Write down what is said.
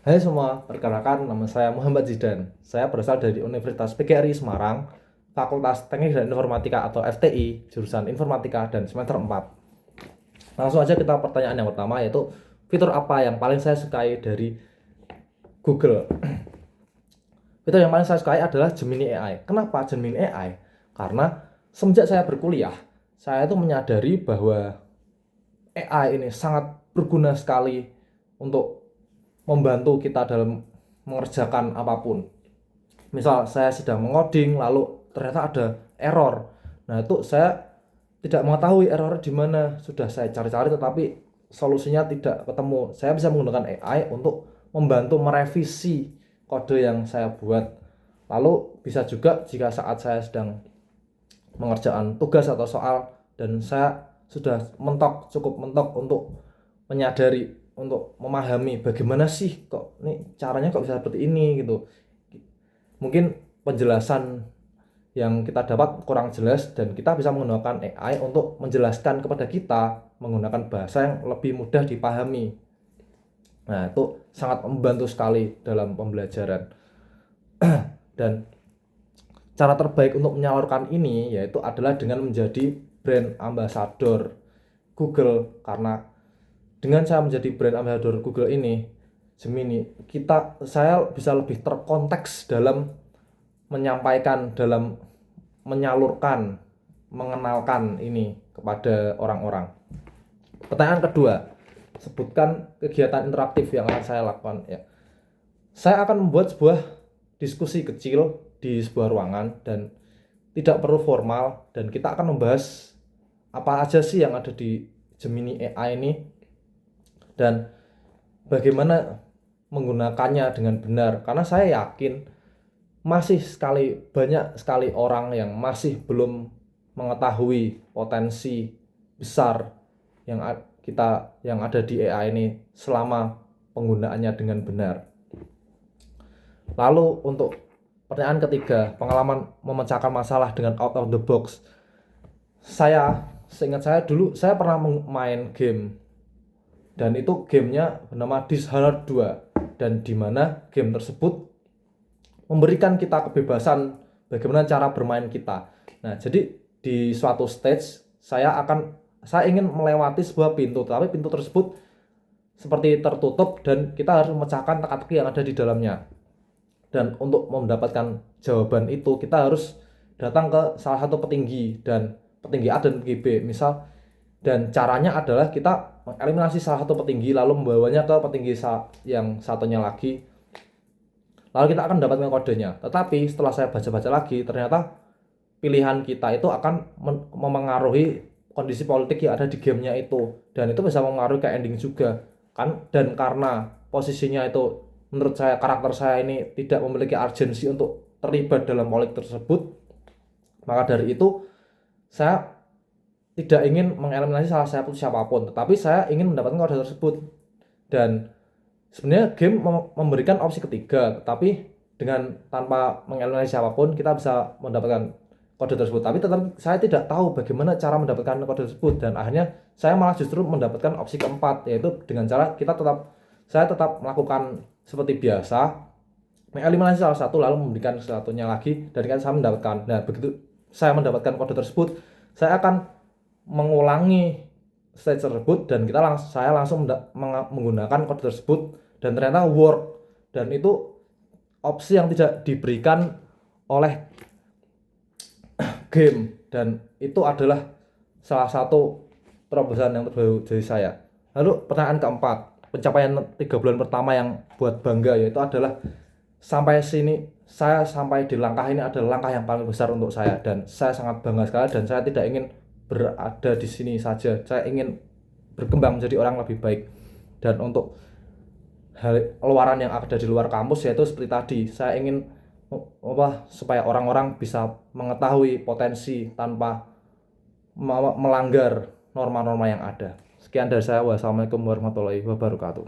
Hai semua, perkenalkan nama saya Muhammad Zidan. Saya berasal dari Universitas PGRI Semarang, Fakultas Teknik dan Informatika atau FTI, jurusan Informatika dan semester 4. Langsung aja kita pertanyaan yang pertama, yaitu fitur apa yang paling saya sukai dari Google. Fitur yang paling saya sukai adalah Gemini AI. Kenapa Gemini AI? Karena semenjak saya berkuliah, saya itu menyadari bahwa AI ini sangat berguna sekali untuk membantu kita dalam mengerjakan apapun. Misal saya sedang mengoding lalu ternyata ada error. Nah, itu saya tidak mengetahui error di mana. Sudah saya cari-cari tetapi solusinya tidak ketemu. Saya bisa menggunakan AI untuk membantu merevisi kode yang saya buat. Lalu bisa juga jika saat saya sedang mengerjakan tugas atau soal dan saya sudah cukup mentok untuk menyadari, untuk memahami bagaimana sih kok ini caranya kok bisa seperti ini gitu. Mungkin penjelasan yang kita dapat kurang jelas dan kita bisa menggunakan AI untuk menjelaskan kepada kita menggunakan bahasa yang lebih mudah dipahami. Nah, itu sangat membantu sekali dalam pembelajaran. Dan cara terbaik untuk menyalurkan ini yaitu adalah dengan menjadi brand ambassador Google. Karena dengan saya menjadi brand ambassador Google ini, Gemini, saya bisa lebih terkonteks dalam menyampaikan, dalam menyalurkan, mengenalkan ini kepada orang-orang. Pertanyaan kedua, sebutkan kegiatan interaktif yang akan saya lakukan. Ya, saya akan membuat sebuah diskusi kecil di sebuah ruangan dan tidak perlu formal, dan kita akan membahas apa aja sih yang ada di Gemini AI ini dan bagaimana menggunakannya dengan benar. Karena saya yakin banyak sekali orang yang masih belum mengetahui potensi besar yang ada di AI ini selama penggunaannya dengan benar. Lalu untuk pertanyaan ketiga, pengalaman memecahkan masalah dengan out of the box. Seingat saya dulu saya pernah main game dan itu gamenya bernama Dishonored 2, dan di mana game tersebut memberikan kita kebebasan bagaimana cara bermain kita. Nah, jadi di suatu stage saya ingin melewati sebuah pintu, tapi pintu tersebut seperti tertutup dan kita harus memecahkan teka-teki yang ada di dalamnya. Dan untuk mendapatkan jawaban itu kita harus datang ke salah satu petinggi, dan petinggi A dan petinggi B misal, dan caranya adalah kita mengeliminasi salah satu petinggi lalu membawanya ke petinggi yang satunya lagi, lalu kita akan mendapatkan kodenya. Tetapi setelah saya baca-baca lagi, ternyata pilihan kita itu akan memengaruhi kondisi politik yang ada di gamenya itu, dan itu bisa mempengaruhi ke ending juga kan. Dan karena posisinya itu menurut saya, karakter saya ini tidak memiliki urgensi untuk terlibat dalam politik tersebut, maka dari itu saya tidak ingin mengeliminasi salah satu siapapun, tetapi saya ingin mendapatkan kode tersebut. Dan sebenarnya game memberikan opsi ketiga, tetapi dengan tanpa mengeliminasi siapapun kita bisa mendapatkan kode tersebut. Tapi tetap saya tidak tahu bagaimana cara mendapatkan kode tersebut, dan akhirnya saya malah justru mendapatkan opsi keempat, yaitu dengan cara saya tetap melakukan seperti biasa, mengeliminasi salah satu lalu memberikan satunya lagi, dan kan saya mendapatkan. Nah, begitu saya mendapatkan kode tersebut, saya akan mengulangi stage tersebut, dan saya langsung menggunakan kode tersebut, dan ternyata work. Dan itu opsi yang tidak diberikan oleh game, dan itu adalah salah satu terobosan yang terbaru dari saya. Lalu pertanyaan keempat, pencapaian 3 bulan pertama yang buat bangga, yaitu adalah saya sampai di langkah ini adalah langkah yang paling besar untuk saya, dan saya sangat bangga sekali, dan saya tidak ingin berada di sini saja. Saya ingin berkembang menjadi orang lebih baik. Dan untuk luaran yang ada di luar kampus, yaitu seperti tadi, saya ingin supaya orang-orang bisa mengetahui potensi tanpa melanggar norma-norma yang ada. Sekian dari saya. Wassalamualaikum warahmatullahi wabarakatuh.